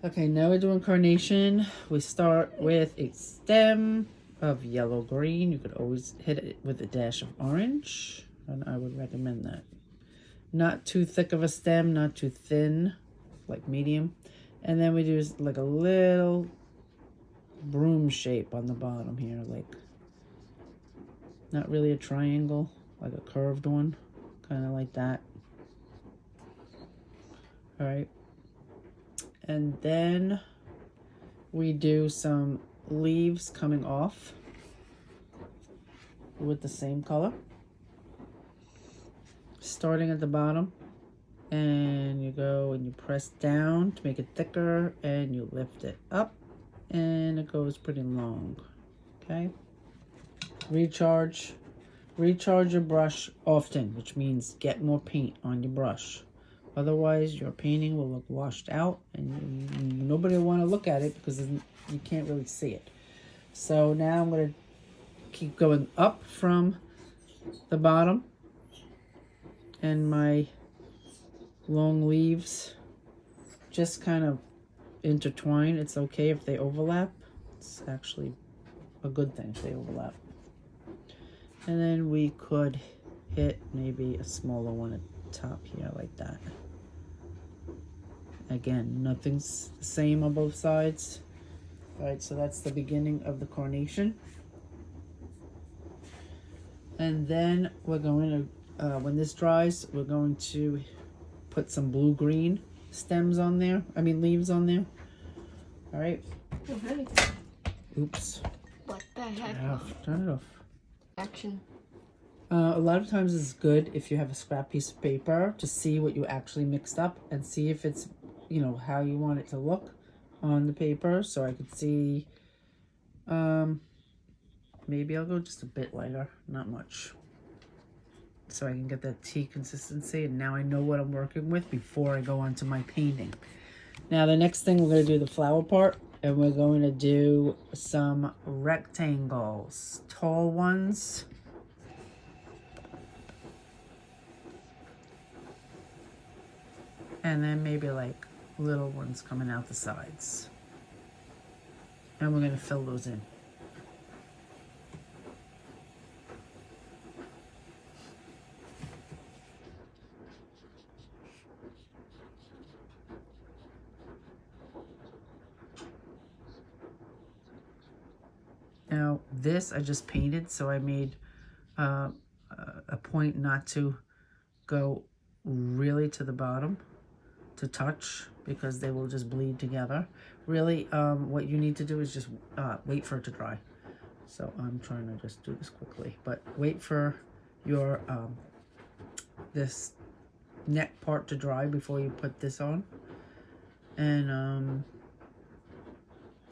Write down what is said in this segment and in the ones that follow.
Okay, now we're doing carnation. We start with a stem of yellow green. You could always hit it with a dash of orange, and I would recommend that. Not too thick of a stem, not too thin, like medium. And then we do like a little broom shape on the bottom here, like not really a triangle, like a curved one, kind of like that. All right. And then we do some leaves coming off with the same color. Starting at the bottom, and you go and you press down to make it thicker, and you lift it up, and it goes pretty long. Okay. Recharge your brush often, which means get more paint on your brush. Otherwise, your painting will look washed out, and nobody will want to look at it because you can't really see it. So now I'm going to keep going up from the bottom, and my long leaves just kind of intertwine. It's okay if they overlap. It's actually a good thing if they overlap. And then we could hit maybe a smaller one at the top here like that. Again, nothing's the same on both sides. All right, so that's the beginning of the carnation. And then we're going to, when this dries, we're going to put some blue-green stems on there. Leaves on there. All right. Okay. Oops. What the heck? Turn it off. Action. A lot of times it's good if you have a scrap piece of paper to see what you actually mixed up and see if it's, how you want it to look on the paper. So I could see, maybe I'll go just a bit lighter, not much. So I can get that tea consistency, and now I know what I'm working with before I go on to my painting. Now the next thing, we're going to do the flower part, and we're going to do some rectangles, tall ones. And then maybe like little ones coming out the sides. And we're going to fill those in. Now this I just painted, so I made a point not to go really to the bottom to touch, because they will just bleed together. Really, what you need to do is just wait for it to dry. So I'm trying to just do this quickly, but wait for your this neck part to dry before you put this on. And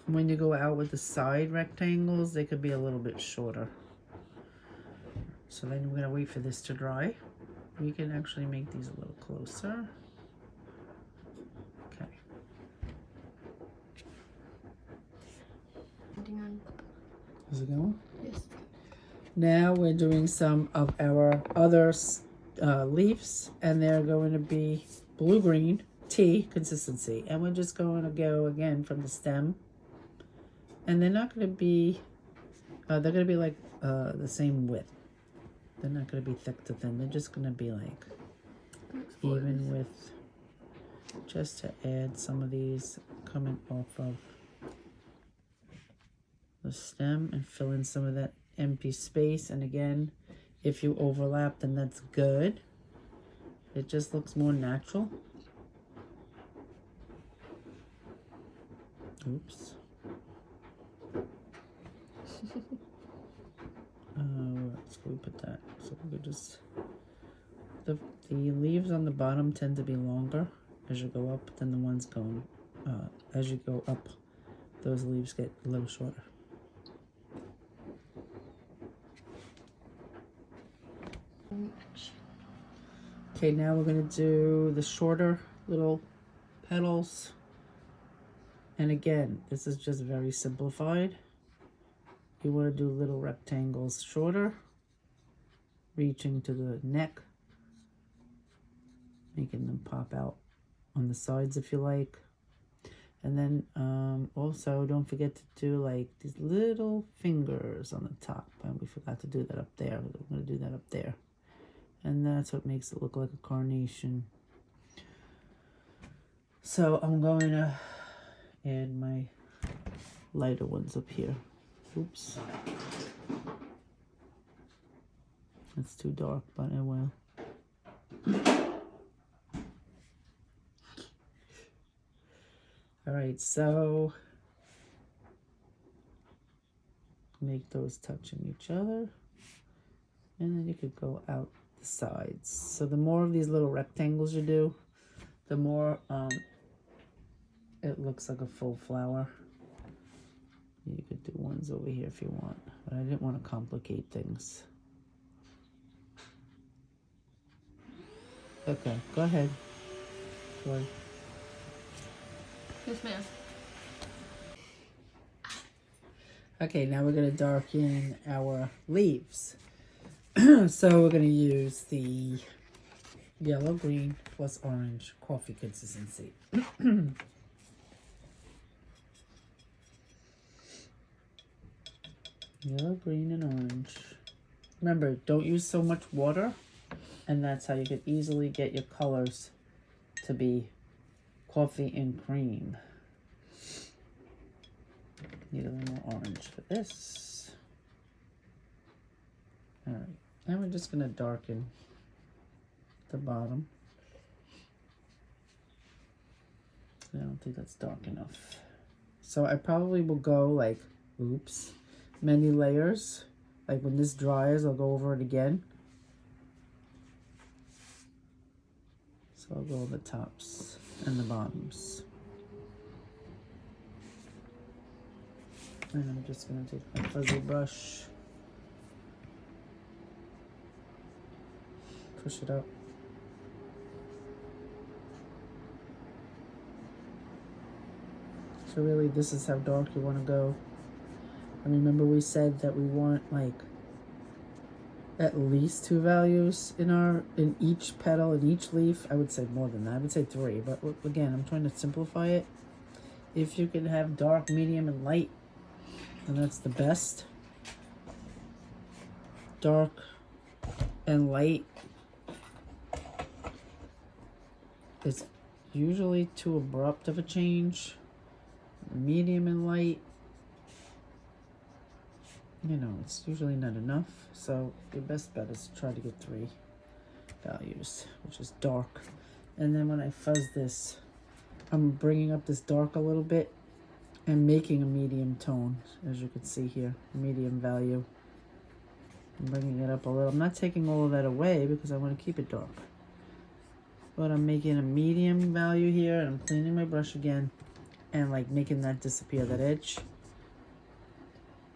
when you go out with the side rectangles, they could be a little bit shorter. So then we're gonna wait for this to dry. We can actually make these a little closer. Okay. Is it going? Yes. Now we're doing some of our other leaves, and they're going to be blue-green tea consistency. And we're just going to go again from the stem. And they're not going to be, they're going to be like the same width. They're not going to be thick to thin. They're just going to be like even with, just to add some of these coming off of the stem and fill in some of that empty space. And again, if you overlap, then that's good. It just looks more natural. Oops. Let's go put that. So we could just, the leaves on the bottom tend to be longer as you go up than the ones going, as you go up, those leaves get a little shorter. Okay, now we're going to do the shorter little petals. And again, this is just very simplified. You want to do little rectangles shorter, reaching to the neck, making them pop out on the sides if you like. And then also don't forget to do like these little fingers on the top. And we forgot to do that up there. We're going to do that up there. And that's what makes it look like a carnation. So I'm going to add my lighter ones up here. Oops. It's too dark, but I will. All right, so make those touching each other. And then you could go out the sides. So the more of these little rectangles you do, the more it looks like a full flower. You could do ones over here if you want, but I didn't want to complicate things. Okay, go ahead, Joy. Yes, ma'am. Okay, now we're going to darken our leaves. So we're going to use the yellow, green, plus orange coffee consistency. Yellow, green, and orange. Remember, don't use so much water, and that's how you can easily get your colors to be coffee and cream. Need a little more orange for this. All right, now we're just gonna darken the bottom. I don't think that's dark enough. So I probably will go like, oops, many layers. Like when this dries, I'll go over it again. So I'll go over the tops and the bottoms. And I'm just gonna take my fuzzy brush, push it up. So really this is how dark you want to go. And remember we said that we want like at least 2 values in each petal, in each leaf. I would say more than that. I would say 3, but again, I'm trying to simplify it. If you can have dark, medium, and light, then that's the best. Dark and light is usually too abrupt of a change. Medium and light, you know, it's usually not enough. So your best bet is to try to get 3 values, which is dark. And then when I fuzz this, I'm bringing up this dark a little bit and making a medium tone, as you can see here, medium value. I'm bringing it up a little. I'm not taking all of that away because I want to keep it dark. But I'm making a medium value here, and I'm cleaning my brush again and like making that disappear, that edge.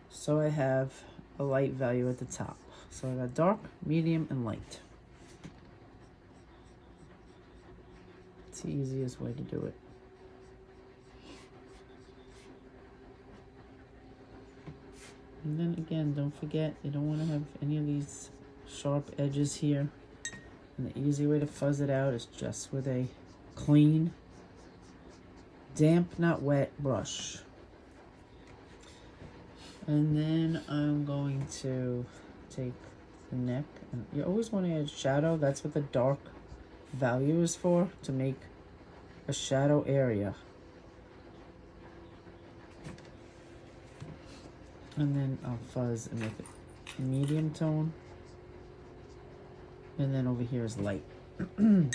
So I have a light value at the top. So I got dark, medium, and light. It's the easiest way to do it. And then again, don't forget, you don't want to have any of these sharp edges here. And the easy way to fuzz it out is just with a clean, damp, not wet brush. And then I'm going to take the neck, and you always want to add shadow. That's what the dark value is for, to make a shadow area. And then I'll fuzz and make it medium tone. And then over here is light. I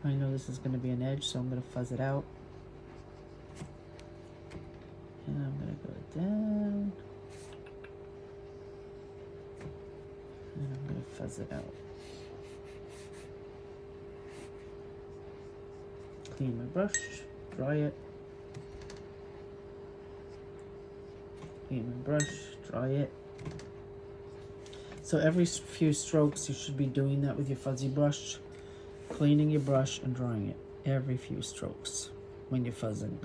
know this is going to be an edge, so I'm going to fuzz it out. And I'm going to go down. And I'm going to fuzz it out. Clean my brush, dry it. Clean my brush, dry it. So every few strokes you should be doing that with your fuzzy brush. Cleaning your brush and drying it every few strokes when you're fuzzing.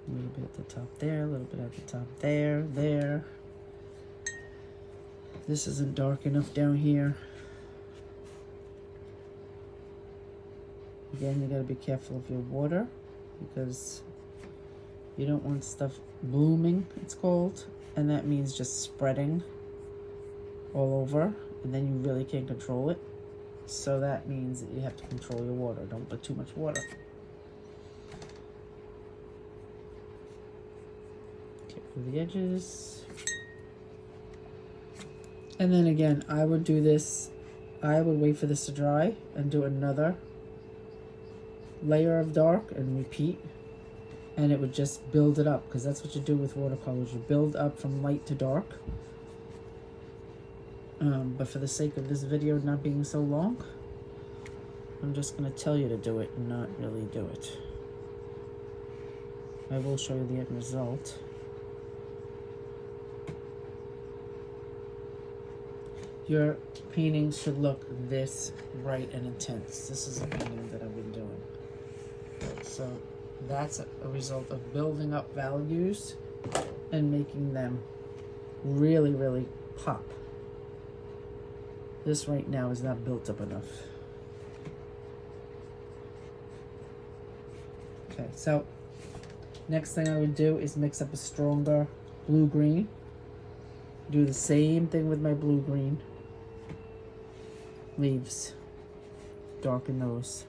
A little bit at the top there, a little bit at the top there, there. This isn't dark enough down here. Again, you gotta be careful of your water because you don't want stuff blooming, it's called, and that means just spreading all over, and then you really can't control it. So that means that you have to control your water. Don't put too much water. Careful the edges. And then again, I would do this, I would wait for this to dry and do another layer of dark and repeat. And it would just build it up, because that's what you do with watercolors. You build up from light to dark. But for the sake of this video not being so long, I'm just going to tell you to do it and not really do it. I will show you the end result. Your paintings should look this bright and intense. This is a painting that I've been doing. So that's a result of building up values and making them really, really pop. This right now is not built up enough. Okay, so next thing I would do is mix up a stronger blue-green. Do the same thing with my blue-green leaves. Darken those.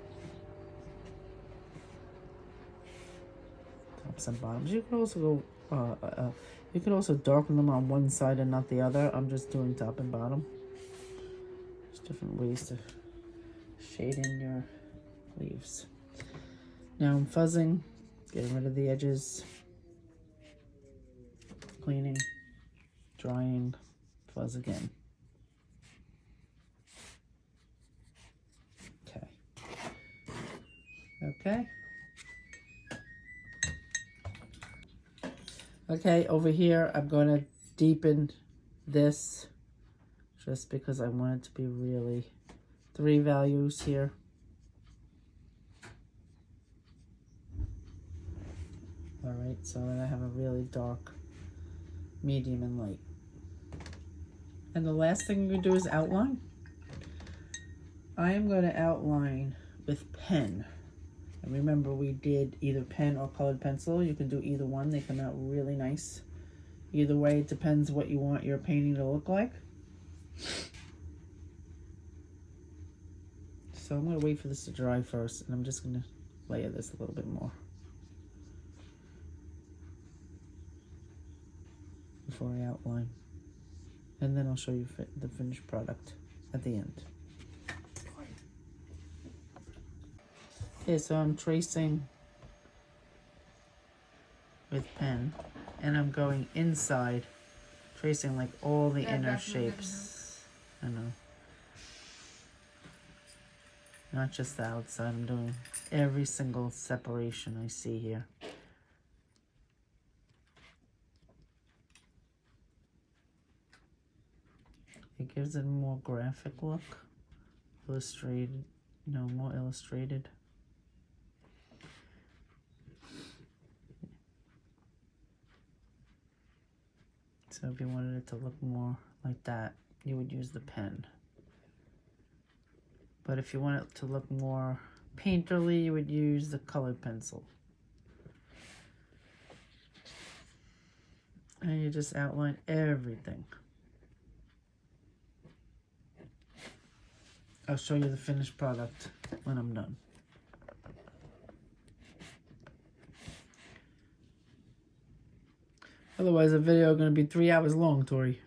Tops and bottoms. You can also go, you can also darken them on one side and not the other. I'm just doing top and bottom. There's different ways to shade in your leaves. Now I'm fuzzing, getting rid of the edges, cleaning, drying, fuzz again. Okay. Okay. Okay, over here I'm going to deepen this just because I want it to be really 3 values here. Alright, so then I have a really dark, medium, and light. And the last thing you do is outline. I am going to outline with pen. And remember, we did either pen or colored pencil. You can do either one. They come out really nice. Either way, it depends what you want your painting to look like. So I'm going to wait for this to dry first, and I'm just going to layer this a little bit more before I outline. And then I'll show you the finished product at the end. Okay, so I'm tracing with pen, and I'm going inside, tracing like all the inner shapes. I know. Not just the outside, I'm doing every single separation I see here. It gives it a more graphic look, illustrated, you know, more illustrated. So if you wanted it to look more like that, you would use the pen. But if you want it to look more painterly, you would use the colored pencil. And you just outline everything. I'll show you the finished product when I'm done. Otherwise, the video is going to be 3 hours long, Tori.